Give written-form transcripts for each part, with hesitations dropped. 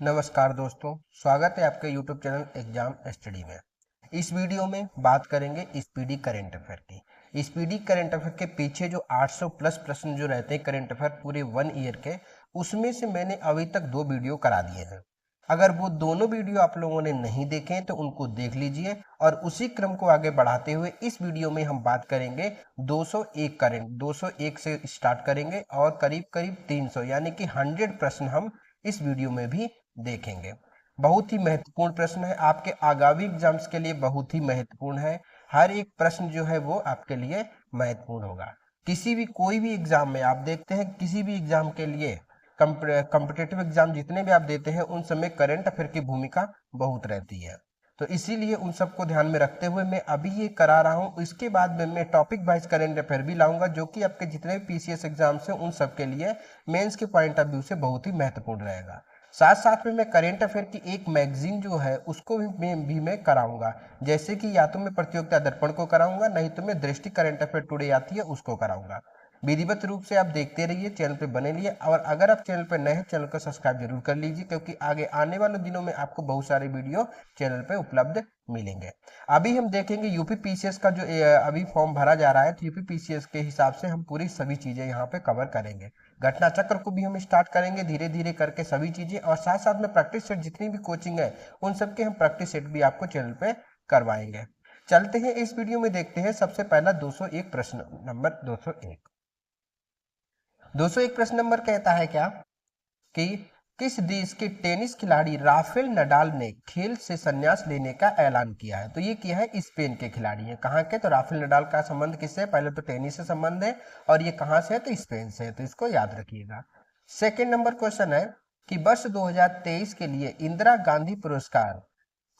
नमस्कार दोस्तों, स्वागत है आपके YouTube चैनल एग्जाम स्टडी में। इस वीडियो में बात करेंगे स्पीडी करंट अफेयर की। स्पीडी करंट अफेयर के पीछे जो 800 प्लस प्रश्न जो रहते हैं करंट अफेयर पूरे 1 ईयर के, उसमें से मैंने अभी तक 2 वीडियो करा दिए हैं। अगर वो दोनों वीडियो आप लोगों ने नहीं देखे हैं तो उनको देख लीजिए, और उसी क्रम को आगे बढ़ाते हुए इस वीडियो में हम बात करेंगे 201 करंट 201 से स्टार्ट करेंगे और करीब करीब 300 यानी कि 100 प्रश्न हम इस वीडियो में भी देखेंगे। बहुत ही महत्वपूर्ण प्रश्न है, आपके आगामी एग्जाम्स के लिए बहुत ही महत्वपूर्ण है। हर एक प्रश्न जो है वो आपके लिए महत्वपूर्ण होगा। किसी भी कोई भी एग्जाम में आप देखते हैं, किसी भी एग्जाम के लिए कॉम्पिटेटिव एग्जाम जितने भी आप देते हैं उन सब में करंट अफेयर की भूमिका बहुत रहती है। तो इसीलिए उन सबको ध्यान में रखते हुए मैं अभी ये करा रहा हूँ। इसके बाद में मैं टॉपिक वाइज करंट अफेयर भी लाऊंगा, जो कि आपके जितने भी पीसीएस एग्जाम्स हैं उन सब के लिए मेंस के पॉइंट ऑफ व्यू से बहुत ही महत्वपूर्ण रहेगा। साथ साथ में मैं करेंट अफेयर की एक मैगजीन जो है उसको भी मैं कराऊंगा, जैसे कि या तो मैं प्रतियोगिता दर्पण को कराऊंगा, नहीं तो मैं दृष्टि करंट अफेयर टुडे आती है उसको कराऊंगा। विधिवत रूप से आप देखते रहिए, चैनल पे बने रहिए, और अगर आप चैनल पे नए हैं चैनल को सब्सक्राइब जरूर कर लीजिए, क्योंकि आगे आने वाले दिनों में आपको बहुत सारे वीडियो चैनल पे उपलब्ध मिलेंगे। अभी हम देखेंगे यूपी पीसीएस का जो अभी फॉर्म भरा जा रहा है, तो यूपी पीसीएस के हिसाब से हम पूरी सभी चीजें यहाँ पे कवर करेंगे। घटना चक्र को भी हम स्टार्ट करेंगे धीरे धीरे करके सभी चीजें, और साथ साथ में प्रैक्टिस सेट जितनी भी कोचिंग है उन सबके हम प्रैक्टिस सेट भी आपको चैनल पे करवाएंगे। चलते हैं इस वीडियो में, देखते हैं सबसे पहला 201 प्रश्न नंबर 201 प्रश्न नंबर कहता है क्या कि किस देश के टेनिस खिलाड़ी राफेल नडाल ने खेल से संन्यास लेने का ऐलान किया है? तो ये किया है स्पेन के खिलाड़ी है। कहाँ के? तो राफेल नडाल का संबंध किससे है? पहले तो टेनिस से संबंध है, और ये कहाँ से है? तो स्पेन से है, तो इसको याद रखिएगा। सेकेंड नंबर क्वेश्चन है कि वर्ष 2023 के लिए इंदिरा गांधी पुरस्कार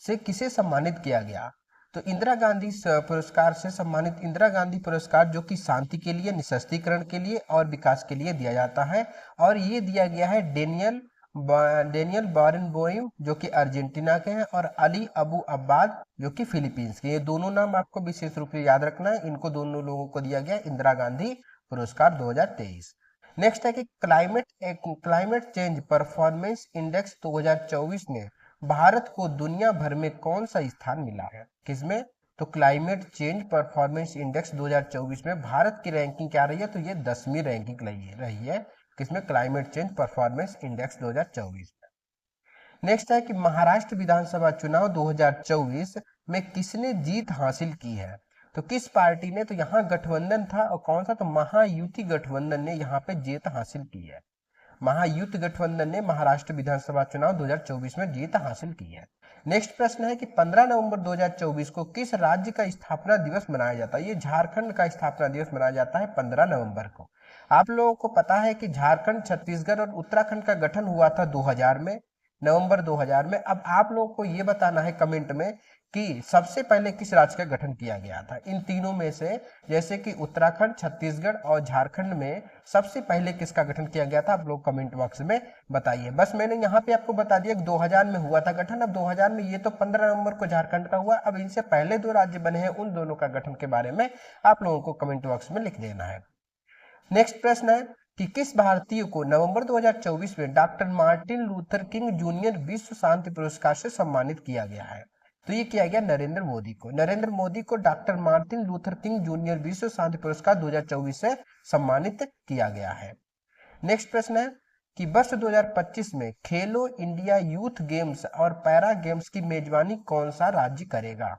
से किसे सम्मानित किया गया? तो इंदिरा गांधी पुरस्कार से सम्मानित इंदिरा गांधी पुरस्कार जो कि शांति के लिए, निःशस्त्रीकरण के लिए और विकास के लिए दिया जाता है, और ये दिया गया है डेनियल बारेनबोइम जो कि अर्जेंटीना के हैं, और अली अबू अब्बाद जो कि फिलीपींस के। ये दोनों नाम आपको विशेष रूप से याद रखना है, इनको दोनों लोगों को दिया गया इंदिरा गांधी पुरस्कार 2023। नेक्स्ट है कि क्लाइमेट चेंज परफॉर्मेंस इंडेक्स 2024 में भारत को दुनिया भर में कौन सा स्थान मिला है? किसमें? तो क्लाइमेट चेंज परफॉर्मेंस इंडेक्स 2024 में भारत की रैंकिंग क्या रही है? तो ये 10वीं रैंकिंग रही है। किसमें? क्लाइमेट चेंज परफॉर्मेंस इंडेक्स 2024 में। नेक्स्ट है कि महाराष्ट्र विधानसभा चुनाव 2024 में किसने जीत हासिल की है? तो किस पार्टी ने? तो यहाँ गठबंधन था, और कौन सा? तो महायुति गठबंधन ने यहाँ पे जीत हासिल की है। महायुति गठबंधन ने महाराष्ट्र विधानसभा चुनाव 2024 में जीत हासिल की है। नेक्स्ट प्रश्न है कि 15 नवंबर 2024 को किस राज्य का स्थापना दिवस मनाया जाता है? ये झारखंड का स्थापना दिवस मनाया जाता है 15 नवंबर को। आप लोगों को पता है कि झारखंड, छत्तीसगढ़ और उत्तराखंड का गठन हुआ था 2000 में, नवंबर 2000 में। अब आप लोगों को ये बताना है कमेंट में कि सबसे पहले किस राज्य का गठन किया गया था इन तीनों में से, जैसे कि उत्तराखंड, छत्तीसगढ़ और झारखंड में सबसे पहले किसका गठन किया गया था? आप लोग कमेंट बॉक्स में बताइए। बस मैंने यहाँ पे आपको बता दिया कि 2000 में हुआ था गठन। अब 2000 में, ये तो 15 नवंबर को झारखंड का हुआ, अब इनसे पहले 2 राज्य बने हैं उन दोनों का गठन के बारे में आप लोगों को कमेंट बॉक्स में लिख देना है। नेक्स्ट प्रश्न है कि किस भारतीय को नवंबर 2024 में doctor Martin Luther king junior विश्व शांति पुरस्कार से सम्मानित किया गया है? तो ये किया गया नरेंद्र मोदी को। नरेंद्र मोदी को doctor Martin Luther king junior विश्व शांति पुरस्कार 2024 से सम्मानित किया गया है। नेक्स्ट प्रश्न है कि वर्ष 2025 में खेलो इंडिया यूथ गेम्स और पैरा गेम्स की मेजबानी कौन सा राज्य करेगा?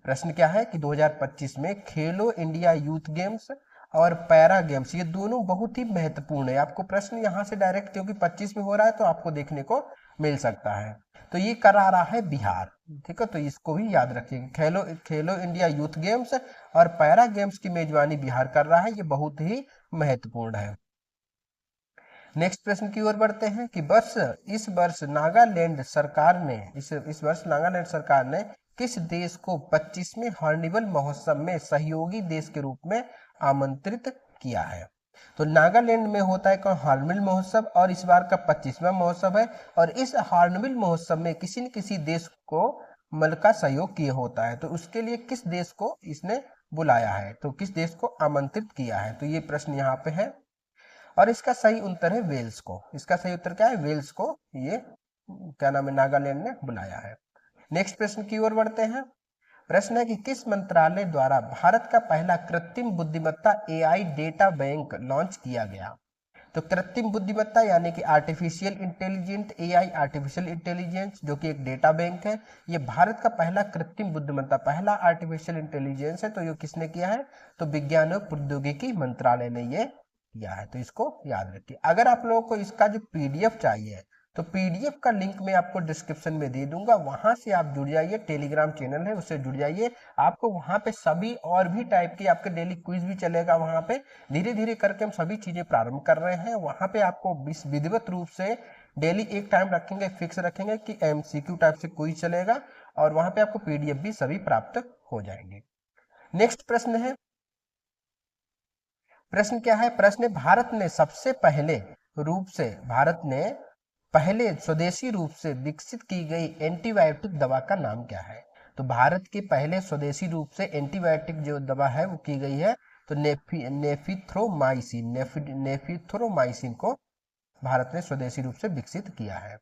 प्रश्न क्या है कि 2025 में खेलो इंडिया यूथ गेम्स और पैरा गेम्स, ये दोनों बहुत ही महत्वपूर्ण है। आपको प्रश्न यहाँ से डायरेक्ट, क्योंकि 25 में हो रहा है तो आपको देखने को मिल सकता है। तो ये करा रहा है बिहार, ठीक है, तो इसको भी याद रखिएगा। खेलो खेलो इंडिया यूथ गेम्स और पैरा गेम्स की मेजबानी बिहार कर रहा है, ये बहुत ही महत्वपूर्ण है। नेक्स्ट प्रश्न की ओर बढ़ते हैं कि इस वर्ष नागालैंड सरकार ने किस देश को 25वें हॉर्नबिल महोत्सव में सहयोगी देश के रूप में आमंत्रित किया है? तो नागालैंड में होता है कौन? हॉर्नबिल महोत्सव, और इस बार का 25वां महोत्सव है, और इस हॉर्नबिल महोत्सव में किसी न किसी देश को मल का सहयोग किया होता है। तो उसके लिए किस देश को इसने बुलाया है? तो किस देश को आमंत्रित किया है? तो ये प्रश्न यहाँ पे है, और इसका सही उत्तर है वेल्स को। इसका सही उत्तर क्या है? वेल्स को ये क्या नाम है, नागालैंड ने बुलाया है। नेक्स्ट प्रश्न की ओर बढ़ते हैं। प्रश्न है कि किस मंत्रालय द्वारा भारत का पहला कृत्रिम बुद्धिमत्ता एआई डेटा बैंक लॉन्च किया गया? तो कृत्रिम बुद्धिमत्ता यानी कि artificial intelligent AI, artificial intelligence जो कि एक डेटा बैंक है, ये भारत का पहला कृत्रिम बुद्धिमत्ता, पहला आर्टिफिशियल इंटेलिजेंस है। तो ये किसने किया है? तो विज्ञान और प्रौद्योगिकी मंत्रालय ने ये किया है। तो इसको याद रखिए। अगर आप लोगों को इसका जो पीडीएफ चाहिए तो पीडीएफ का लिंक मैं आपको डिस्क्रिप्शन में दे दूंगा, वहां से आप जुड़ जाइए। टेलीग्राम चैनल है उससे जुड़ जाइए। आपको वहां पे सभी और भी टाइप की आपके डेली क्विज भी चलेगा। वहां पे धीरे धीरे करके हम सभी चीजें प्रारंभ कर रहे हैं। वहां पे आपको विधिवत रूप से डेली एक टाइम रखेंगे, फिक्स रखेंगे कि एमसीक्यू टाइप से क्विज चलेगा, और वहां पे आपको पीडीएफ भी सभी प्राप्त हो जाएंगे। नेक्स्ट प्रश्न है, प्रश्न क्या है? प्रश्न भारत ने सबसे पहले रूप से, भारत ने पहले स्वदेशी रूप से विकसित की गई एंटीबायोटिक दवा का नाम क्या है? तो भारत के पहले स्वदेशी रूप से एंटीबायोटिक जो दवा है वो की गई है तो नेफिथ्रोमाइसिन को भारत ने स्वदेशी रूप से विकसित किया है।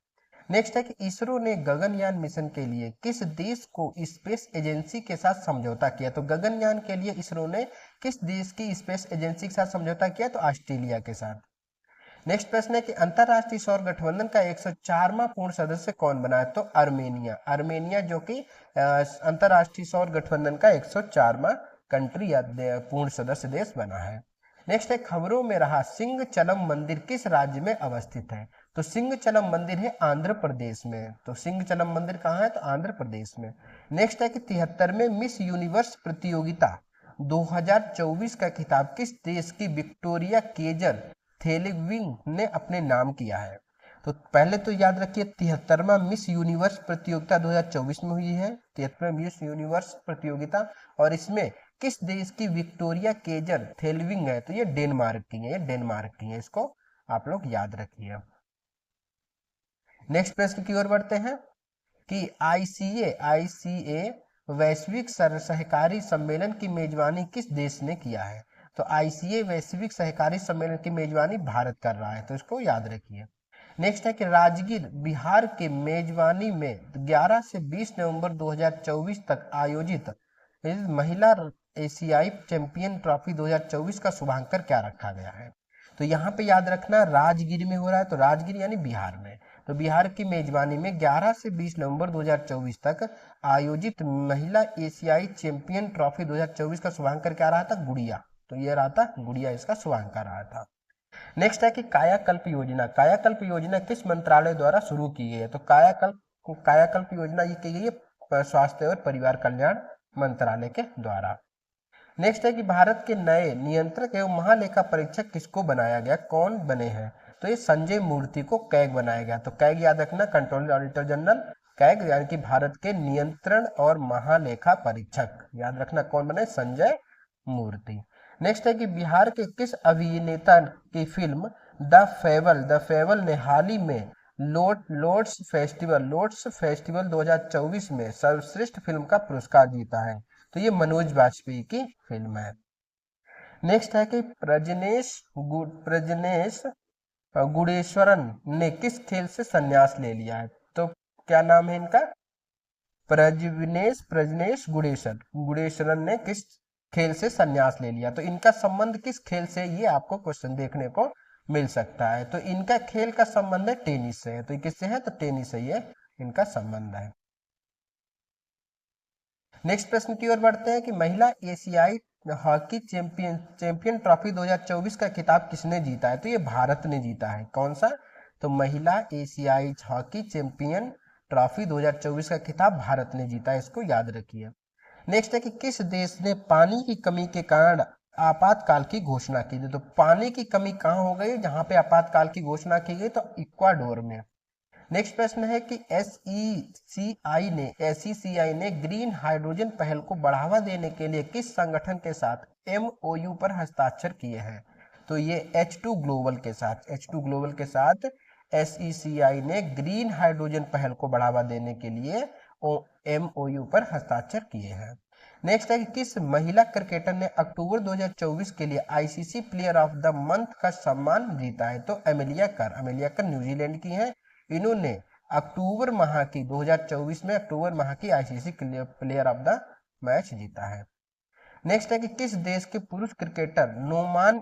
नेक्स्ट है कि इसरो ने गगनयान मिशन के लिए किस देश को स्पेस एजेंसी के साथ समझौता किया? तो गगनयान के लिए इसरो ने किस देश की स्पेस एजेंसी के साथ समझौता किया? तो ऑस्ट्रेलिया के साथ। नेक्स्ट प्रश्न है कि अंतरराष्ट्रीय सौर गठबंधन का 104वां पूर्ण सदस्य कौन बना है? तो अर्मेनिया। अर्मेनिया जो कि अंतरराष्ट्रीय सौर गठबंधन का 104वां कंट्री या पूर्ण सदस्य देश बना है। नेक्स्ट है, खबरों में रहा सिंहचलम मंदिर किस राज्य में अवस्थित है? तो सिंहचलम मंदिर है आंध्र प्रदेश में। तो सिंहचलम मंदिर कहाँ है? तो आंध्र प्रदेश में। नेक्स्ट है कि 73वें मिस यूनिवर्स प्रतियोगिता 2024 का खिताब किस देश की विक्टोरिया केजर थेलेविंग ने अपने नाम किया है? तो पहले तो याद रखिए 73वां मिस यूनिवर्स प्रतियोगिता 2024 में हुई है, 73वां मिस यूनिवर्स प्रतियोगिता, और इसमें किस देश की विक्टोरिया केजर थेलविंग है? तो ये डेनमार्क की है, ये डेनमार्क की है। इसको आप लोग याद रखिए। नेक्स्ट प्रश्न की ओर बढ़ते हैं कि आईसीए वैश्विक सहकारी सम्मेलन की मेजबानी किस देश ने किया है? तो आईसीए वैश्विक सहकारी सम्मेलन की मेजबानी भारत कर रहा है, तो इसको याद रखिए। नेक्स्ट है कि राजगीर बिहार के मेजबानी में 11 से 20 नवंबर 2024 तक आयोजित महिला एशियाई चैंपियन ट्रॉफी 2024 का शुभांकर क्या रखा गया है? तो यहाँ पे याद रखना राजगीर में हो रहा है, तो राजगीर यानी बिहार में। तो बिहार की मेजबानी में 11 से 20 नवंबर 2024 तक आयोजित महिला एशियाई चैंपियन ट्रॉफी 2024 का शुभांकर क्या रहा था? गुड़िया। तो ये रहा था गुड़िया, इसका शुभांकर रहा था। नेक्स्ट है कि कायाकल्प योजना, कायाकल्प योजना किस मंत्रालय द्वारा शुरू की गई है? तो कायाकल्प योजना ये की गई है स्वास्थ्य और परिवार कल्याण मंत्रालय के द्वारा। नेक्स्ट है कि भारत के नए नियंत्रक एवं महालेखा परीक्षक किसको बनाया गया, कौन बने हैं? तो ये संजय मूर्ति को कैग बनाया गया। तो कैग याद रखना, कंट्रोलर ऑडिटर जनरल कैग, यानी कि भारत के नियंत्रण और महालेखा परीक्षक, याद रखना कौन बने? संजय मूर्ति। नेक्स्ट है कि बिहार के किस अभिनेता की फिल्म द फेबल ने हाल ही में लोर्ड्स फेस्टिवल 2024 में सर्वश्रेष्ठ फिल्म का पुरस्कार जीता है? तो ये मनोज बाजपेयी की फिल्म है। नेक्स्ट है कि प्रजनेश गुडेश्वरन ने किस खेल से संन्यास ले लिया है? तो क्या नाम है इनका? प्रजनेश गुडेश्वरन ने किस खेल से संन्यास ले लिया? तो इनका संबंध किस खेल से, ये आपको क्वेश्चन देखने को मिल सकता है। तो इनका खेल का संबंध है टेनिस से है। तो किससे है? तो टेनिस से ये इनका संबंध है। नेक्स्ट प्रश्न की ओर बढ़ते हैं कि महिला एशियाई हॉकी चैंपियन ट्रॉफी 2024 का खिताब किसने जीता है? तो ये भारत ने जीता है। कौन सा? तो महिला एशियाई हॉकी चैंपियन ट्रॉफी 2024 का खिताब भारत ने जीता है, इसको याद रखिए। नेक्स्ट है कि किस देश ने पानी की कमी के कारण आपातकाल की घोषणा की थी? तो पानी की कमी कहाँ हो गई जहां पे आपातकाल की घोषणा की गई? तो इक्वाडोर में। नेक्स्ट प्रश्न है कि एसईसीआई ने ग्रीन हाइड्रोजन पहल को बढ़ावा देने के लिए किस संगठन के साथ एमओयू पर हस्ताक्षर किए हैं? तो ये H2 ग्लोबल के साथ एसईसीआई ने ग्रीन हाइड्रोजन पहल को बढ़ावा देने के लिए एमओयू पर हस्ताक्षर किए हैं। नेक्स्ट है कि किस महिला क्रिकेटर ने अक्टूबर 2024 के लिए ICC player of the month का सम्मान जीता है? तो एमेलिया कर न्यूजीलैंड की हैं। इन्होंने अक्टूबर माह की 2024 में अक्टूबर माह की ICC player of the match जीता है। नेक्स्ट है कि किस देश के पुरुष क्रिकेटर नोमान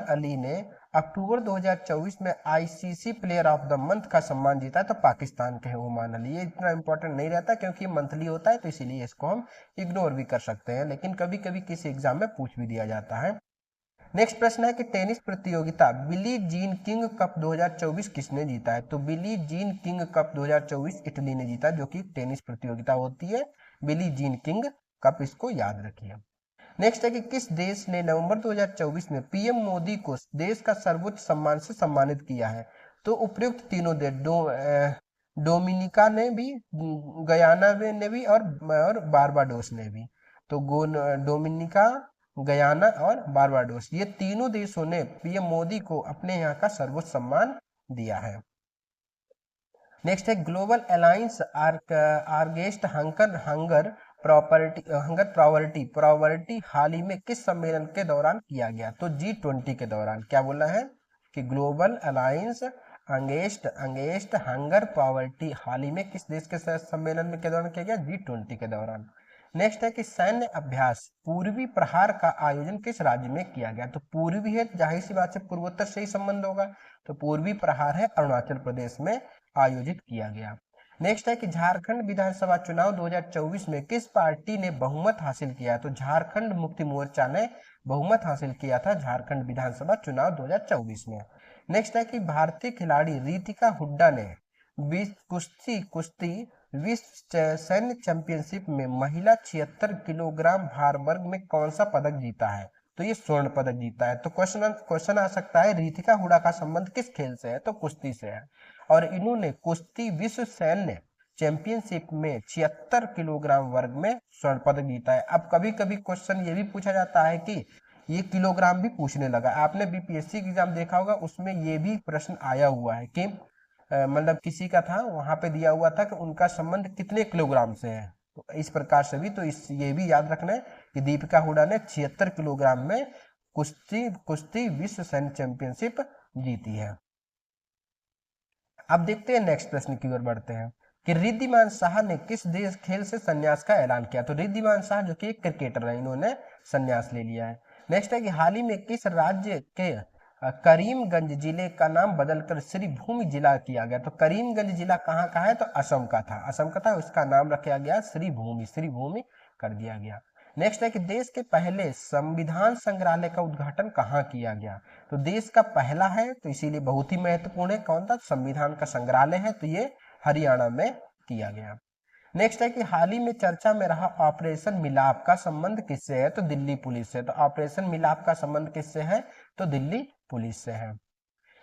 अली ने अक्टूबर 2024 में ICC player of the month का सम्मान जीता है? तो पाकिस्तान के हैं ओमान अली। ये इतना इंपॉर्टेंट नहीं रहता क्योंकि मंथली होता है, तो इसीलिए इसको हम इग्नोर भी कर सकते हैं, लेकिन कभी कभी किसी एग्जाम में पूछ भी दिया जाता है। नेक्स्ट प्रश्न है कि टेनिस प्रतियोगिता बिली जीन किंग कप 2024 किसने जीता है? तो Billie Jean King cup 2024 Italy ने जीता, जो कि टेनिस प्रतियोगिता होती है बिली जीन किंग कप, इसको याद रखिए। नेक्स्ट है कि किस देश ने नवंबर 2024 में पीएम मोदी को देश का सर्वोच्च सम्मान से सम्मानित किया है? तो उपयुक्त तीनों देश डोमिनिका ने भी, गयाना ने भी और बारबाडोस ने भी। तो डोमिनिका, गयाना और बारबाडोस, ये तीनों देशों ने पीएम मोदी को अपने यहाँ का सर्वोच्च सम्मान दिया है। नेक्स्ट है ग्लोबल अलायंस आर्गेस्ट हंगर प्रॉवर्टी हाल ही में किस सम्मेलन के दौरान किया गया? तो G20 के दौरान। क्या बोला है कि global alliance against hunger poverty हाल ही में किस देश के सम्मेलन में के दौरान किया गया? G20 के दौरान। नेक्स्ट है कि सैन्य अभ्यास पूर्वी प्रहार का आयोजन किस राज्य में किया गया? तो पूर्वी है, जाहिर सी बात से पूर्वोत्तर से ही संबंध होगा, तो पूर्वी प्रहार है अरुणाचल प्रदेश में आयोजित किया गया। नेक्स्ट है कि झारखंड विधानसभा चुनाव 2024 में किस पार्टी ने बहुमत हासिल किया? तो झारखंड मुक्ति मोर्चा ने बहुमत हासिल किया था झारखंड विधानसभा चुनाव 2024 में। नेक्स्ट है कि भारतीय खिलाड़ी रितिका हुड्डा ने कुश्ती विश्व सैन्य चैंपियनशिप में महिला 76 किलोग्राम भार वर्ग में कौन सा पदक जीता है? तो ये स्वर्ण पदक जीता है। तो क्वेश्चन आ सकता है रितिका हुड्डा का संबंध किस खेल से है? तो कुश्ती से है, और इन्होंने कुश्ती विश्व सैन्य चैंपियनशिप में 76 किलोग्राम वर्ग में स्वर्ण पदक जीता है। अब कभी कभी क्वेश्चन ये भी पूछा जाता है कि ये किलोग्राम भी पूछने लगा। आपने बीपीएससी एग्जाम देखा होगा, उसमें ये भी प्रश्न आया हुआ है कि मतलब किसी का था, वहां पे दिया हुआ था कि उनका संबंध कितने किलोग्राम से है। तो इस प्रकार से भी, तो ये भी याद रखना है कि दीपिका हुडा ने 76 किलोग्राम में कुश्ती विश्व सैन्य चैंपियनशिप जीती है। अब देखते हैं नेक्स्ट प्रश्न की ओर बढ़ते हैं कि रिद्धिमान साहा ने किस देश खेल से संन्यास का ऐलान किया? तो रिद्धिमान साहा जो कि एक क्रिकेटर है, इन्होंने संन्यास ले लिया है। नेक्स्ट है कि हाल ही में किस राज्य के करीमगंज जिले का नाम बदलकर श्रीभूमि जिला किया गया? तो करीमगंज जिला कहाँ का है? तो असम का था, उसका नाम रखा गया श्रीभूमि कर दिया गया। नेक्स्ट है कि देश के पहले संविधान संग्रहालय का उद्घाटन कहाँ किया गया? तो देश का पहला है, तो इसीलिए बहुत ही महत्वपूर्ण है। कौन था? संविधान का संग्रहालय है, तो ये हरियाणा में किया गया। नेक्स्ट है कि हाल ही में चर्चा में रहा ऑपरेशन मिलाप का संबंध किससे है? तो दिल्ली पुलिस से। तो ऑपरेशन मिलाप का संबंध किससे है? तो दिल्ली पुलिस से है।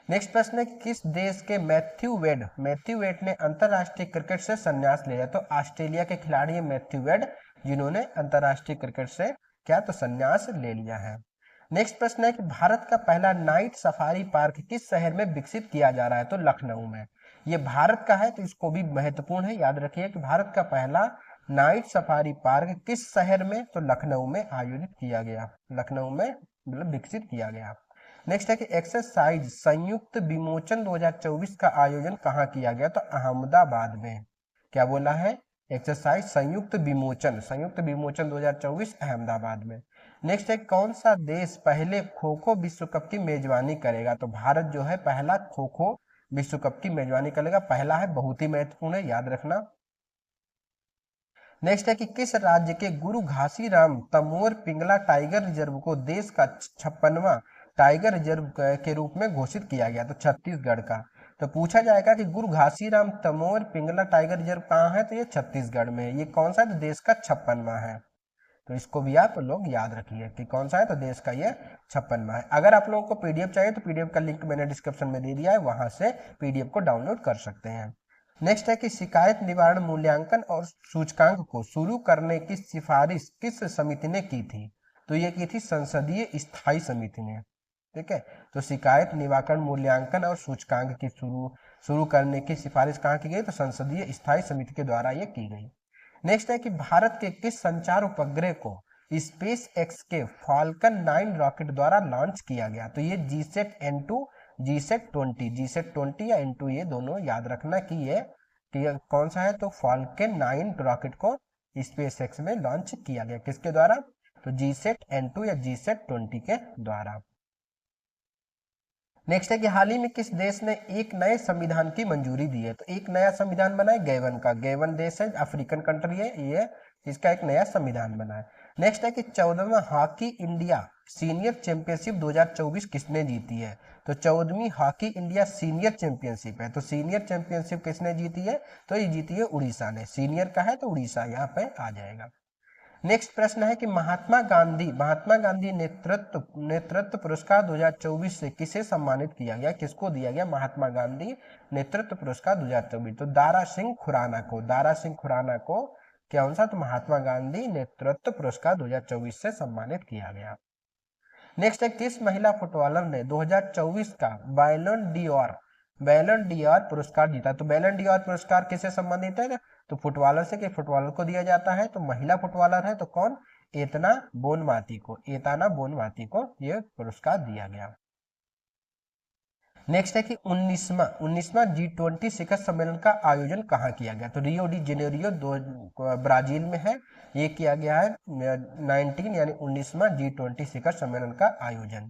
नेक्स्ट प्रश्न है किस देश के मैथ्यू वेड ने अंतरराष्ट्रीय क्रिकेट से संन्यास लिया? तो ऑस्ट्रेलिया के खिलाड़ी है मैथ्यू वेड, जिन्होंने अंतरराष्ट्रीय क्रिकेट से क्या तो संन्यास ले लिया है। नेक्स्ट प्रश्न है कि भारत का पहला नाइट सफारी पार्क किस शहर में विकसित किया जा रहा है? तो लखनऊ में। ये भारत का है, तो इसको भी महत्वपूर्ण है, याद रखिए कि भारत का पहला नाइट सफारी पार्क किस शहर में? तो लखनऊ में आयोजित किया गया, लखनऊ में मतलब विकसित किया गया। नेक्स्ट है कि एक्सरसाइज संयुक्त विमोचन 2024 का आयोजन कहाँ किया गया? तो अहमदाबाद में। क्या बोला है? एक्सरसाइज संयुक्त विमोचन 2024 अहमदाबाद में। नेक्स्ट है कौन सा देश पहले खो खो विश्व कप की मेजबानी करेगा? तो भारत जो है पहला खो खो विश्व कप की मेजबानी करेगा, पहला है, बहुत ही महत्वपूर्ण है, याद रखना। नेक्स्ट है कि किस राज्य के गुरु घासीराम तमोर पिंगला टाइगर रिजर्व को देश का 56वां टाइगर रिजर्व के रूप में घोषित किया गया? तो छत्तीसगढ़ का। तो पूछा जाएगा कि गुरु घासीराम तमोर पिंगला टाइगर रिजर्व कहाँ है? तो ये छत्तीसगढ़ में है। ये कौन सा है? तो देश का 56वां है। तो इसको भी आप लोग याद रखिए कि कौन सा है, तो देश का ये 56वां है। अगर आप लोगों को पीडीएफ चाहिए तो पीडीएफ का लिंक मैंने डिस्क्रिप्शन में दे दिया है, वहां से पीडीएफ को डाउनलोड कर सकते हैं। नेक्स्ट है कि शिकायत निवारण मूल्यांकन और सूचकांक को शुरू करने की सिफारिश किस समिति ने की थी? तो ये की थी संसदीय स्थायी समिति ने। ठीक है, तो शिकायत निवारण मूल्यांकन और सूचकांक की शुरू करने की सिफारिश कहाँ की गई? तो संसदीय स्थायी समिति के द्वारा ये की गई। नेक्स्ट है कि भारत के किस संचार उपग्रह को स्पेस एक्स के फाल्कन 9 रॉकेट द्वारा लॉन्च किया गया? तो ये GSAT-N2 G-SAT-20 या N2, ये दोनों याद रखना कि ये कौन सा है, तो फाल्कन 9 रॉकेट को स्पेसएक्स में लॉन्च किया गया, किसके द्वारा, तो G-SAT-N2 या G-SAT-20 के द्वारा। नेक्स्ट है कि हाल ही में किस देश ने एक नए संविधान की मंजूरी दी है, तो एक नया संविधान बना है गैबन का, गैबन देश है, अफ्रीकन कंट्री है ये, इसका एक नया संविधान बना है। नेक्स्ट है कि 14वां हॉकी इंडिया सीनियर चैंपियनशिप 2024 किसने जीती है, तो 14वीं हॉकी इंडिया सीनियर चैंपियनशिप है, तो सीनियर चैंपियनशिप किसने जीती है, तो ये जीती है उड़ीसा ने, सीनियर का है तो उड़ीसा यहाँ पे आ जाएगा। नेक्स्ट प्रश्न है कि महात्मा गांधी नेतृत्व पुरस्कार 2024 से किसे सम्मानित किया गया, किसको दिया गया महात्मा गांधी नेतृत्व पुरस्कार 2024, तो दारा सिंह खुराना को क्या आंसर, तो महात्मा गांधी नेतृत्व पुरस्कार 2024 से सम्मानित किया गया। नेक्स्ट है किस महिला फुटबॉलर ने 2024 का बैलन डी'ओर पुरस्कार जीता, तो बैलन डी'ओर पुरस्कार किसे संबंधित है, तो फुटबॉलर से, कि फुटबॉलर को दिया जाता है, तो महिला फुटबॉलर है तो कौन, एतना बोनमाती को यह पुरस्कार दिया गया। नेक्स्ट है कि 19वां G20 शिखर सम्मेलन का आयोजन कहाँ किया गया, तो रियो डी जेनेरियो ब्राजील में है, ये किया गया है 19वां G20 शिखर सम्मेलन का आयोजन।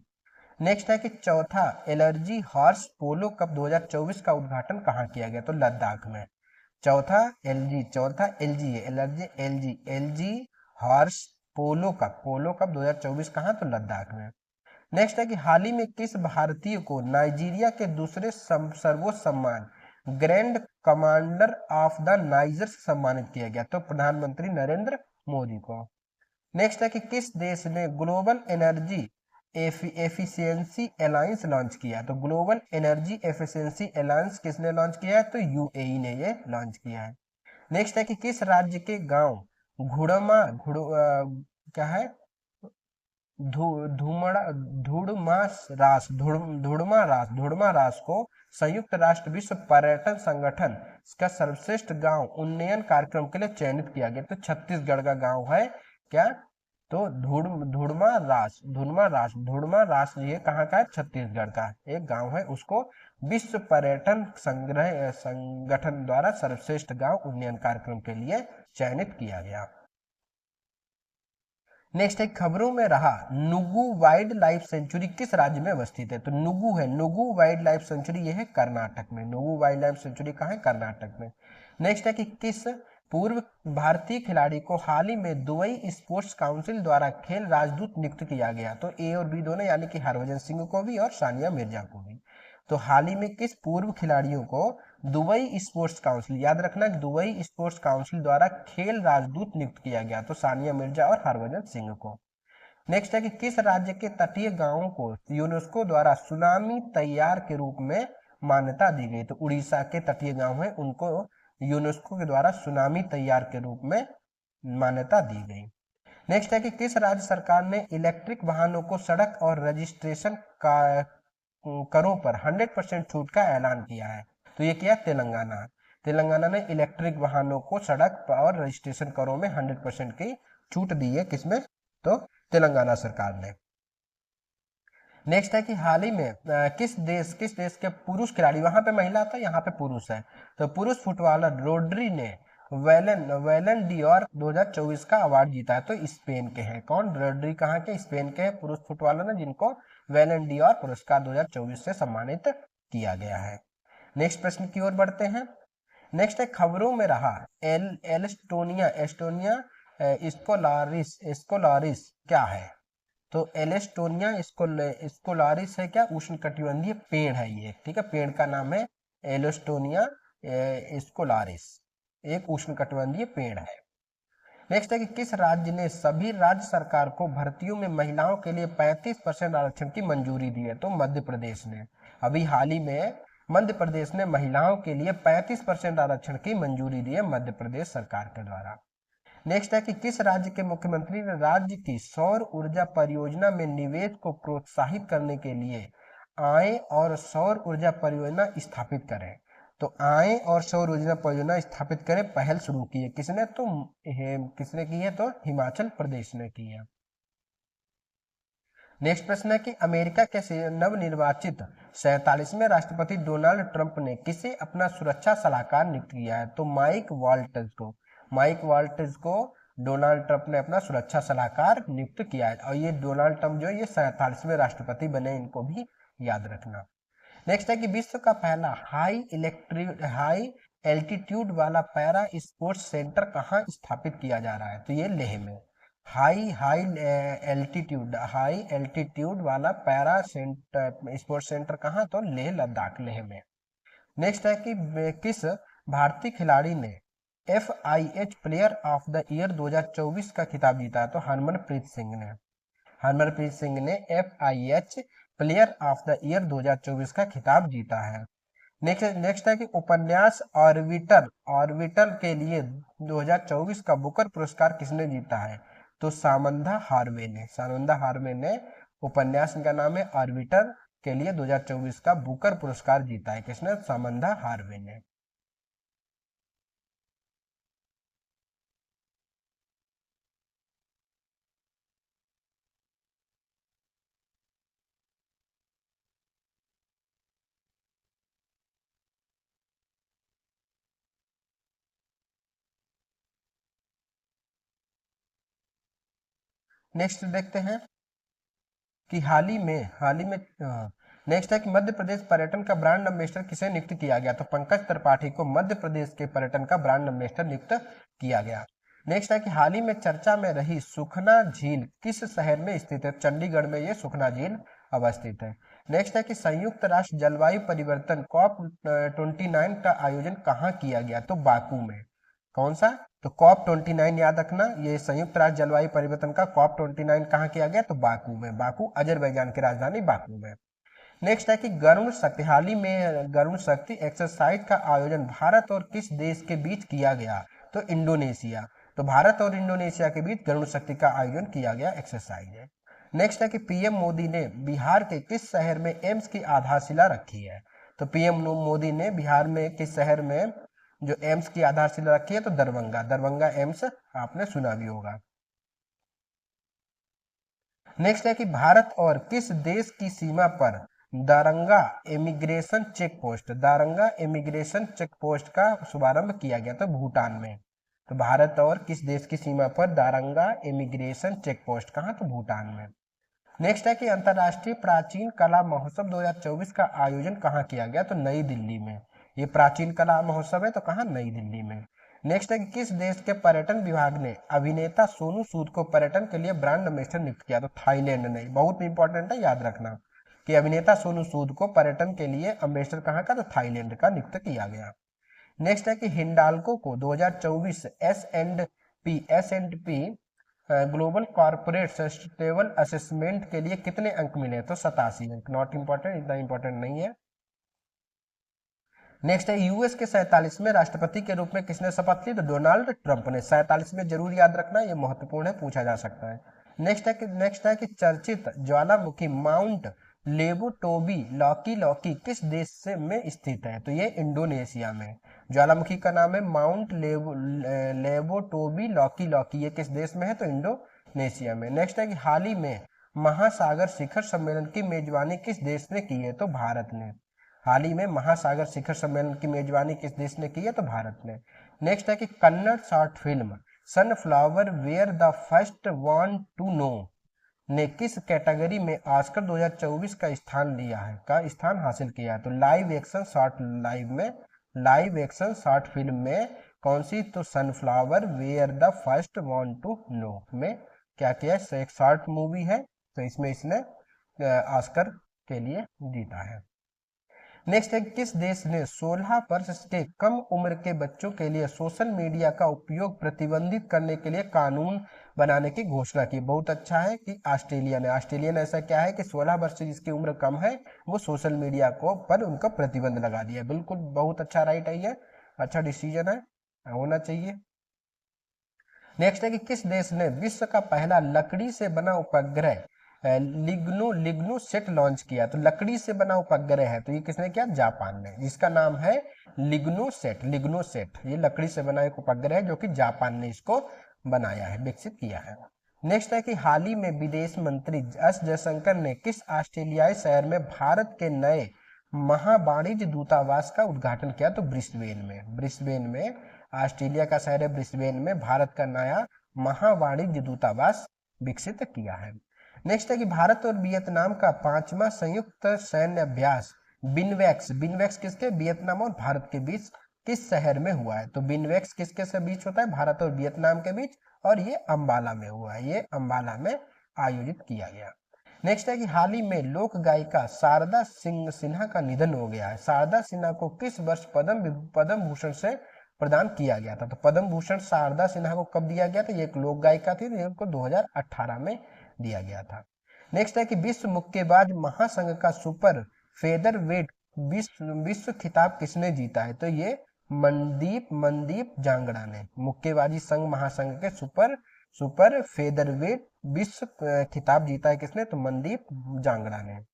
नेक्स्ट है कि चौथा एलर्जी हॉर्स पोलो कप 2024 का उद्घाटन कहाँ किया गया, तो लद्दाख में, चौथा एलजी हॉर्स पोलो कप 2024 कहाँ, तो लद्दाख में। नेक्स्ट है कि हाल ही में किस भारतीय को नाइजीरिया के दूसरे सर्वोच्च सम्मान grand commander of the niger से सम्मानित किया गया, तो प्रधानमंत्री नरेंद्र मोदी को। नेक्स्ट है कि किस देश ने global energy efficiency alliance launch किया, तो ग्लोबल एनर्जी एफिशिएंसी अलायंस किसने लॉन्च किया है, तो यूएई ने ये लॉन्च किया है। नेक्स्ट है कि किस राज्य के गांव क्या है, धुड़मा रास को संयुक्त राष्ट्र विश्व पर्यटन संगठन का सर्वश्रेष्ठ गांव उन्नयन कार्यक्रम के लिए चयनित किया गया, तो छत्तीसगढ़ का गांव है क्या, तो धुड़मा रास ये कहाँ का है, छत्तीसगढ़ का एक गांव है, उसको विश्व पर्यटन संगठन द्वारा सर्वश्रेष्ठ गांव उन्नयन कार्यक्रम के लिए चयनित किया गया। नेक्स्ट है खबरों में रहा नुगु वाइल्ड लाइफ सेंचुरी किस राज्य में अवस्थित है, तो नुगु वाइल्ड लाइफ सेंचुरी ये है कर्नाटक में, नुगु वाइल्ड लाइफ सेंचुरी कहाँ है, कर्नाटक में। नेक्स्ट है कि किस पूर्व भारतीय खिलाड़ी को हाल ही में दुबई स्पोर्ट्स काउंसिल द्वारा खेल राजदूत नियुक्त किया गया, तो ए और बी दोनों, यानी कि हरभजन सिंह को भी और सानिया मिर्जा को भी। तो हाल ही में किस पूर्व खिलाड़ियों को दुबई स्पोर्ट्स काउंसिल, याद रखना दुबई स्पोर्ट्स काउंसिल द्वारा खेल राजदूत नियुक्त किया गया, तो सानिया मिर्जा और हरभजन सिंह को। नेक्स्ट है कि किस राज्य के तटीय गांवों को यूनेस्को द्वारा सुनामी तैयार के रूप में मान्यता दी गई, तो उड़ीसा के तटीय गांव है उनको यूनेस्को के द्वारा सुनामी तैयार के रूप में मान्यता दी गई। नेक्स्ट है कि किस राज्य सरकार ने इलेक्ट्रिक वाहनों को सड़क और रजिस्ट्रेशन करों पर 100% छूट का ऐलान किया है, तो ये किया तेलंगाना ने इलेक्ट्रिक वाहनों को सड़क और रजिस्ट्रेशन करों में 100% की छूट दी है, किसमें, तो तेलंगाना सरकार ने। नेक्स्ट है कि हाल ही में किस देश के पुरुष खिलाड़ी, वहां पे महिला था यहाँ पे पुरुष है, तो पुरुष फुटबॉलर रोड्री ने वैलन डी'ओर 2024 का अवार्ड जीता है, तो स्पेन के हैं, कौन, रोड्री कहाँ के, स्पेन के पुरुष फुटबॉलर ने जिनको वैलन डी'ओर पुरस्कार 2024 से सम्मानित किया गया है। नेक्स्ट प्रश्न की ओर बढ़ते हैं। नेक्स्ट है खबरों में रहा एस्टोनिया स्कोलारिस क्या है, तो एलेस्टोनिया स्कोलारिस है क्या, उष्णकटिबंधीय पेड़ है ये, ठीक है, पेड़ का नाम है एलेस्टोनिया स्कोलारिस, एक उष्णकटिबंधीय पेड़ है। नेक्स्ट है कि किस राज्य ने सभी राज्य सरकार को भर्तियों में महिलाओं के लिए 35% आरक्षण की मंजूरी दी है, तो मध्य प्रदेश ने। अभी हाल ही में मध्य प्रदेश ने महिलाओं के लिए 35% आरक्षण की मंजूरी दी है मध्य प्रदेश सरकार के द्वारा। नेक्स्ट है कि किस राज्य के मुख्यमंत्री ने राज्य की सौर ऊर्जा परियोजना में निवेश को प्रोत्साहित करने के लिए आय और सौर ऊर्जा परियोजना स्थापित करें, तो आय और सौर ऊर्जा परियोजना स्थापित करें पहल शुरू की है, किसने की है, तो हिमाचल प्रदेश ने की है। नेक्स्ट प्रश्न है कि अमेरिका के नवनिर्वाचित 47वें राष्ट्रपति डोनाल्ड ट्रंप ने किसे अपना सुरक्षा सलाहकार नियुक्त किया है? तो माइक वाल्टज को डोनाल्ड ट्रंप ने अपना सुरक्षा सलाहकार नियुक्त किया है। और ये डोनाल्ड ट्रंप जो है ये 47वें राष्ट्रपति बने, इनको भी याद रखना। नेक्स्ट है कि विश्व का पहला हाई एल्टीट्यूड वाला पैरा स्पोर्ट्स सेंटर कहाँ स्थापित किया जा रहा है? तो ये लेह में। हाई एल्टीट्यूड वाला पैरा स्पोर्ट्स सेंटर कहाँ? तो लेह लद्दाख, लेह में। नेक्स्ट है कि किस भारतीय खिलाड़ी ने FIH player of the year 2024 का खिताब जीता है? तो हरमनप्रीत सिंह ने FIH player of the year 2024 का खिताब जीता है। नेक्स्ट है कि उपन्यास ऑर्बिटल के लिए 2024 का बुकर पुरस्कार किसने जीता है? तो सामंथा हार्वे ने उपन्यास का नाम है ऑर्बिटर के लिए 2024 का बुकर पुरस्कार जीता है। किसने? सामंथा हार्वे ने। नेक्स्ट देखते हैं कि हाल ही में नेक्स्ट है कि मध्य प्रदेश पर्यटन का ब्रांड एम्बेसडर किसे नियुक्त किया गया? तो पंकज त्रिपाठी को मध्य प्रदेश के पर्यटन का ब्रांड एम्बेसडर नियुक्त किया गया। नेक्स्ट है कि हाल ही में चर्चा में रही सुखना झील किस शहर में स्थित है? चंडीगढ़ में ये सुखना झील अवस्थित है। नेक्स्ट है कि संयुक्त राष्ट्र जलवायु परिवर्तन COP29 का आयोजन कहाँ किया गया? तो बाकू में। कौन सा? तो COP29 याद रखना, ये संयुक्त राष्ट्र जलवायु परिवर्तन का COP29 कहाँ किया गया? तो बाकू में। बाकू अजरबैजान की राजधानी बाकू में। नेक्स्ट है कि गरुण शक्ति, हाल ही में गरुण शक्ति एक्सरसाइज का आयोजन भारत और किस देश के बीच किया गया? तो इंडोनेशिया। तो भारत और इंडोनेशिया के बीच गरुण शक्ति का आयोजन किया गया एक्सरसाइज है। नेक्स्ट है कि पीएम मोदी ने बिहार के किस शहर में एम्स की आधारशिला रखी है? तो पीएम मोदी ने बिहार में किस शहर में जो एम्स की आधारशिला रखी है? तो दरभंगा एम्स आपने सुना भी होगा। नेक्स्ट है कि भारत और किस देश की सीमा पर दारंगा इमिग्रेशन चेक पोस्ट का शुभारंभ किया गया? तो भूटान में। तो भारत और किस देश की सीमा पर दारंगा इमिग्रेशन चेक पोस्ट कहाँ? तो भूटान में। नेक्स्ट है कि अंतर्राष्ट्रीय प्राचीन कला महोत्सव 2024 का आयोजन कहाँ किया गया? तो नई दिल्ली में। ये प्राचीन कला महोत्सव है, तो कहाँ? नई दिल्ली में। नेक्स्ट है कि किस देश के पर्यटन विभाग ने अभिनेता सोनू सूद को पर्यटन के लिए ब्रांड एम्बेसडर नियुक्त किया? तो थाईलैंड ने। बहुत इंपॉर्टेंट है, याद रखना कि अभिनेता सोनू सूद को पर्यटन के लिए एम्बेसडर कहाँ का? तो थाईलैंड का नियुक्त किया गया। नेक्स्ट है कि हिंडाल्को को 2024 S&P global corporate sustainable assessment के लिए कितने अंक मिले? तो 87 अंक। नॉट इंपॉर्टेंट, इतना इंपॉर्टेंट नहीं है। नेक्स्ट है यूएस के 47वें राष्ट्रपति के रूप में किसने शपथ ली? तो डोनाल्ड ट्रंप ने। 47वें जरूर याद रखना, ये महत्वपूर्ण है, पूछा जा सकता है। नेक्स्ट है कि चर्चित ज्वालामुखी माउंट लेबोटोबी लॉकी किस देश से में स्थित है? तो ये इंडोनेशिया में। ज्वालामुखी का नाम है माउंट लेबोटोबी लॉकी, ये किस देश में है? तो इंडोनेशिया में। नेक्स्ट है कि हाल ही में महासागर शिखर सम्मेलन की मेजबानी किस देश ने की है? तो भारत ने। हाल ही में महासागर शिखर सम्मेलन की मेजबानी किस देश ने की है? तो भारत ने। नेक्स्ट है कि Kannada short film sunflower were the first one to know ने किस कैटेगरी में ऑस्कर 2024 का स्थान हासिल किया है? तो लाइव एक्शन शॉर्ट फिल्म में कौन सी? तो sunflower were the first one to know में क्या किया? एक शॉर्ट मूवी है, तो इसमें इसने ऑस्कर के लिए जीता है। नेक्स्ट है किस देश ने 16 वर्ष के कम उम्र के बच्चों के लिए सोशल मीडिया का उपयोग प्रतिबंधित करने के लिए कानून बनाने की घोषणा की? बहुत अच्छा है कि ऑस्ट्रेलिया ने ऐसा क्या है कि 16 वर्ष से जिसकी उम्र कम है वो सोशल मीडिया को पर उनका प्रतिबंध लगा दिया। बिल्कुल बहुत अच्छा राइट है, ये अच्छा डिसीजन है, होना चाहिए। नेक्स्ट है कि किस देश ने विश्व का पहला लकड़ी से बना उपग्रह लिग्नो सेट लॉन्च किया? तो लकड़ी से बना उपग्रह है, तो ये किसने किया? जापान ने, जिसका नाम है लिग्नो सेट। ये लकड़ी से बना एक उपग्रह है जो कि जापान ने इसको बनाया है, विकसित किया है। नेक्स्ट है कि हाल ही में विदेश मंत्री एस जयशंकर ने किस ऑस्ट्रेलियाई शहर में भारत के नए महावाणिज्य दूतावास का उद्घाटन किया? तो ब्रिस्बेन में ऑस्ट्रेलिया का शहर है ब्रिस्बेन में भारत का नया महावाणिज्य दूतावास विकसित किया है। नेक्स्ट है कि भारत और वियतनाम का 5वां संयुक्त सैन्य अभ्यास बिनवेक्स किसके? वियतनाम और भारत के बीच किस शहर में हुआ है? तो बिनवेक्स किसके बीच होता है? भारत और वियतनाम के बीच, और ये अंबाला में हुआ है, ये अंबाला में आयोजित किया गया। नेक्स्ट है कि हाल ही में लोक गायिका शारदा सिन्हा का निधन हो गया है। शारदा सिन्हा को किस वर्ष पद्म भूषण से प्रदान किया गया था? तो पद्म भूषण शारदा सिन्हा को कब दिया गया था? ये एक लोक गायिका थी, इनको 2018 में दिया गया था। नेक्स्ट है कि विश्व मुक्केबाज महासंघ का सुपर फेदरवेट विश्व खिताब किसने जीता है? तो ये मनदीप जांगड़ा ने। मुक्केबाजी संघ महासंघ के सुपर फेदरवेट विश्व खिताब जीता है किसने? तो मनदीप जांगड़ा ने।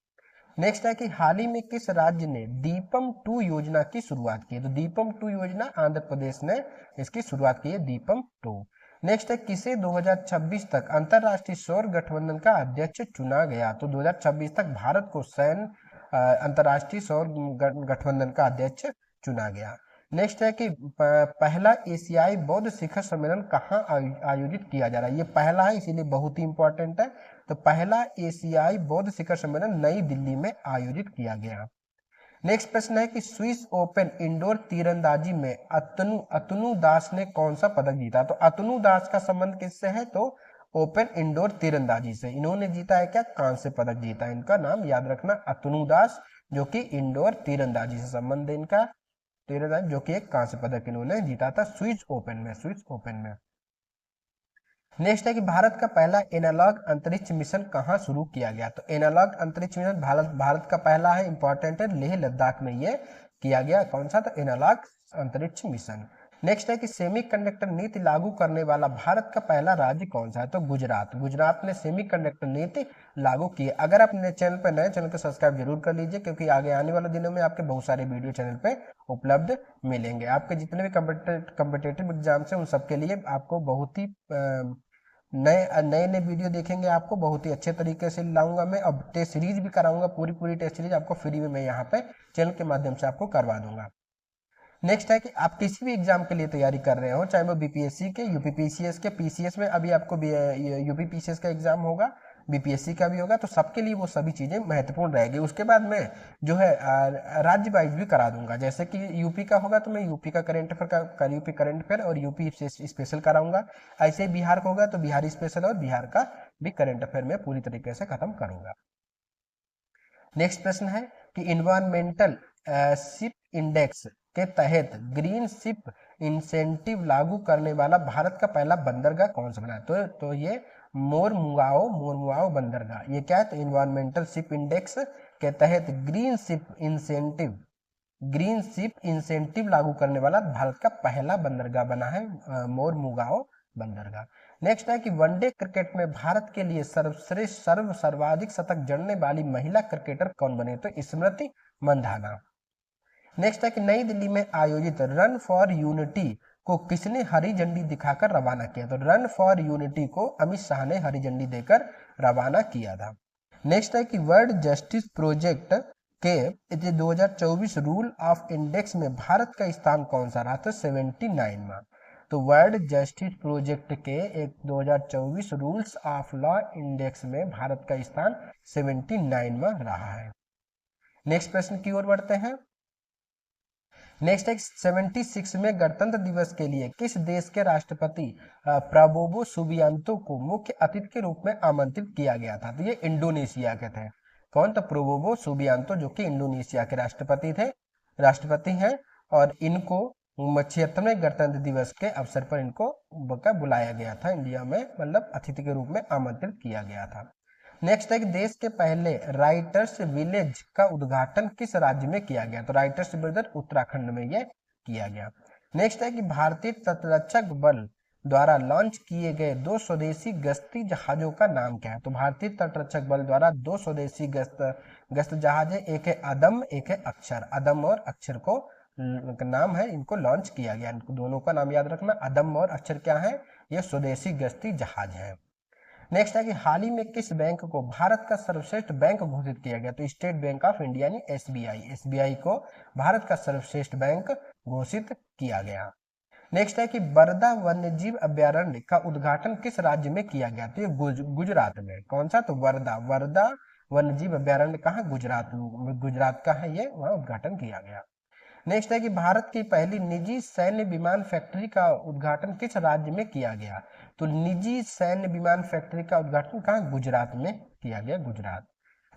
नेक्स्ट है कि हाल ही में किस राज्य ने दीपम 2 योजना की शुरुआत की है? तो दीपम 2 योजना आंध्र प्रदेश ने इसकी शुरुआत की है, दीपम 2। नेक्स्ट है किसे 2026 तक अंतरराष्ट्रीय सौर गठबंधन का अध्यक्ष चुना गया? तो 2026 तक भारत को अंतरराष्ट्रीय सौर गठबंधन का अध्यक्ष चुना गया। नेक्स्ट है कि पहला एशियाई बौद्ध शिखर सम्मेलन कहाँ आयोजित किया जा रहा है? ये पहला है, इसीलिए बहुत ही इंपॉर्टेंट है। तो पहला एशियाई बौद्ध शिखर सम्मेलन नई दिल्ली में आयोजित किया गया। नेक्स्ट प्रश्न है कि स्विस ओपन इंडोर तीरंदाजी में अतनु दास ने कौन सा पदक जीता? तो अतनु दास का संबंध किससे है? तो ओपन इंडोर तीरंदाजी से। इन्होंने जीता है क्या? कांस्य पदक जीता है। इनका नाम याद रखना, अतनु दास, जो कि इंडोर तीरंदाजी से संबंध है इनका, तीरंदाजी, जो कि एक कांस्य पदक इन्होंने जीता था स्विस ओपन में। नेक्स्ट है कि भारत का पहला एनालॉग अंतरिक्ष मिशन कहाँ शुरू किया गया? तो एनालॉग अंतरिक्ष मिशन भारत का पहला है, इंपॉर्टेंट है, लेह लद्दाख में ये किया गया। कौन सा? तो एनालॉग अंतरिक्ष मिशन। नेक्स्ट है कि सेमीकंडक्टर नीति लागू करने वाला भारत का पहला राज्य कौन सा है? तो गुजरात ने सेमीकंडक्टर नीति लागू की है। अगर आप चैनल पर नए, चैनल को सब्सक्राइब जरूर कर लीजिए, क्योंकि आगे आने वाले दिनों में आपके बहुत सारे वीडियो चैनल पे उपलब्ध मिलेंगे। आपके जितने भी कम्पिटेटिव एग्जाम है उन सबके लिए आपको बहुत ही नए वीडियो देखेंगे, आपको बहुत ही अच्छे तरीके से लाऊंगा मैं। अब टेस्ट सीरीज भी कराऊंगा, पूरी टेस्ट सीरीज आपको फ्री में मैं यहाँ पे चैनल के माध्यम से आपको करवा दूंगा। नेक्स्ट है कि आप किसी भी एग्जाम के लिए तैयारी कर रहे हो, चाहे वो बीपीएससी के, यूपीपीसीएस के, पीसीएस में अभी आपको यूपीपीसीएस का एग्जाम होगा, बीपीएससी का भी होगा, तो सबके लिए वो सभी चीजें महत्वपूर्ण रहेगी। उसके बाद में जो है राज्य वाइज भी करा दूंगा, जैसे कि यूपी का होगा तो मैं यूपी का करंट अफेयर और यूपी स्पेशल कराऊंगा। ऐसे बिहार का होगा तो बिहारी स्पेशल और बिहार का भी करंट अफेयर में पूरी तरीके से खत्म करूंगा। नेक्स्ट प्रश्न है कि इन्वायरमेंटल शिप इंडेक्स के तहत ग्रीन शिप इंसेंटिव लागू करने वाला भारत का पहला बंदरगाह कौन सा बना? तो ये मोरमुगाओ बंदरगाह। ये क्या है? तो इन्वायरमेंटल शिप इंडेक्स के तहत ग्रीन शिप इंसेंटिव लागू करने वाला भारत का पहला बंदरगाह बना है मोरमुगाओ बंदरगाह। नेक्स्ट है कि वनडे क्रिकेट में भारत के लिए सर्वाधिक शतक जड़ने वाली महिला क्रिकेटर कौन बने? तो स्मृति मंधाना। नेक्स्ट है कि नई दिल्ली में आयोजित रन फॉर यूनिटी को किसने हरी झंडी दिखाकर रवाना किया? तो रन फॉर यूनिटी को अमित शाह ने हरी झंडी देकर रवाना किया था। नेक्स्ट है कि वर्ल्ड जस्टिस प्रोजेक्ट के 2024 रूल ऑफ इंडेक्स में भारत का स्थान कौन सा रहा? तो 79वां। तो वर्ल्ड जस्टिस प्रोजेक्ट के 2024 रूल्स ऑफ लॉ इंडेक्स में भारत का स्थान 79वां रहा है। नेक्स्ट प्रश्न की ओर बढ़ते हैं। नेक्स्ट है 76 में गणतंत्र दिवस के लिए किस देश के राष्ट्रपति प्राबोवो सुबियांतो को मुख्य अतिथि के रूप में आमंत्रित किया गया था? तो ये इंडोनेशिया के थे। कौन? तो प्राबोवो सुबियांतो, जो कि इंडोनेशिया के राष्ट्रपति हैं, और इनको 76वें गणतंत्र दिवस के अवसर पर इनको बुलाया गया था इंडिया में, मतलब अतिथि के रूप में आमंत्रित किया गया था। नेक्स्ट है कि देश के पहले राइटर्स विलेज का उद्घाटन किस राज्य में किया गया? तो राइटर्स विलेज उत्तराखंड में ये किया गया। नेक्स्ट है कि भारतीय तटरक्षक बल द्वारा लॉन्च किए गए 2 स्वदेशी गश्ती जहाजों का नाम क्या है? तो भारतीय तटरक्षक बल द्वारा 2 स्वदेशी गश्त जहाज है, एक है अदम, एक है अक्षर। अदम और अक्षर को नाम है, इनको लॉन्च किया गया। इनको दोनों का नाम याद रखना, अदम और अक्षर क्या है? ये स्वदेशी गश्ती जहाज है। नेक्स्ट है कि हाल ही में किस बैंक को भारत का सर्वश्रेष्ठ बैंक घोषित किया गया? तो स्टेट बैंक ऑफ इंडिया यानी एसबीआई, एसबीआई को भारत का सर्वश्रेष्ठ बैंक घोषित किया गया। नेक्स्ट है कि बरदा वन्यजीव अभ्यारण्य का उद्घाटन किस राज्य में किया गया? तो ये गुजरात में। कौन सा? तो वर्धा वन्यजीव अभ्यारण्य कहाँ? गुजरात का है ये, वहां उद्घाटन किया गया। नेक्स्ट है कि भारत की पहली निजी सैन्य विमान फैक्ट्री का उद्घाटन किस राज्य में किया गया? तो निजी सैन्य विमान फैक्ट्री का उद्घाटन कहाँ? गुजरात में किया गया, गुजरात।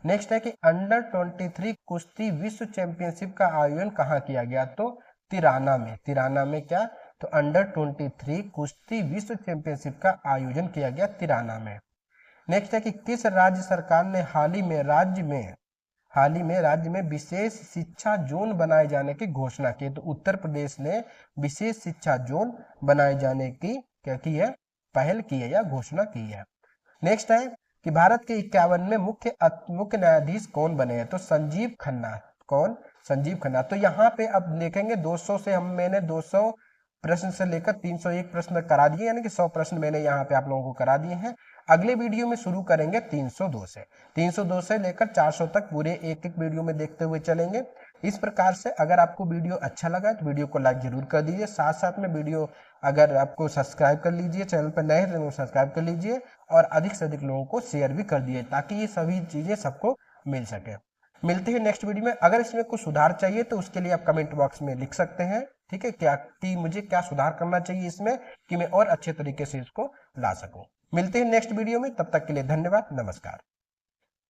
नेक्स्ट है कि अंडर 23 कुश्ती विश्व चैंपियनशिप का आयोजन कहाँ किया गया? तो तिराना में। तिराना में क्या? तो अंडर 23 कुश्ती विश्व चैंपियनशिप का आयोजन किया गया तिराना में। नेक्स्ट है कि किस राज्य सरकार ने हाल ही में राज्य में विशेष शिक्षा जोन बनाए जाने की घोषणा की? तो उत्तर प्रदेश ने विशेष शिक्षा जोन बनाए जाने की क्या की है? पहल की है या घोषणा की है। नेक्स्ट है कि भारत के 51वें मुख्य न्यायाधीश कौन बने हैं? तो संजीव खन्ना। कौन? संजीव खन्ना। तो यहाँ पे अब देखेंगे 200 से मैंने 200 प्रश्न से लेकर 301 प्रश्न करा दिए, यानी कि 100 प्रश्न मैंने यहाँ पे आप लोगों को करा दिए हैं। अगले वीडियो में शुरू करेंगे 302 से 302 से लेकर 400 तक पूरे एक एक वीडियो में देखते हुए चलेंगे। इस प्रकार से अगर आपको वीडियो अच्छा लगा तो वीडियो को लाइक जरूर कर दीजिए, साथ साथ में वीडियो अगर आपको सब्सक्राइब कर लीजिए, चैनल पर नए हैं तो सब्सक्राइब कर लीजिए और अधिक से अधिक लोगों को शेयर भी कर दिए ताकि ये सभी चीजें सबको मिल सके। मिलते हैं नेक्स्ट वीडियो में। अगर इसमें कुछ सुधार चाहिए तो उसके लिए आप कमेंट बॉक्स में लिख सकते हैं, ठीक है, क्या कि मुझे क्या सुधार करना चाहिए इसमें कि मैं और अच्छे तरीके से इसको ला सकूं। मिलते हैं नेक्स्ट वीडियो में, तब तक के लिए धन्यवाद, नमस्कार।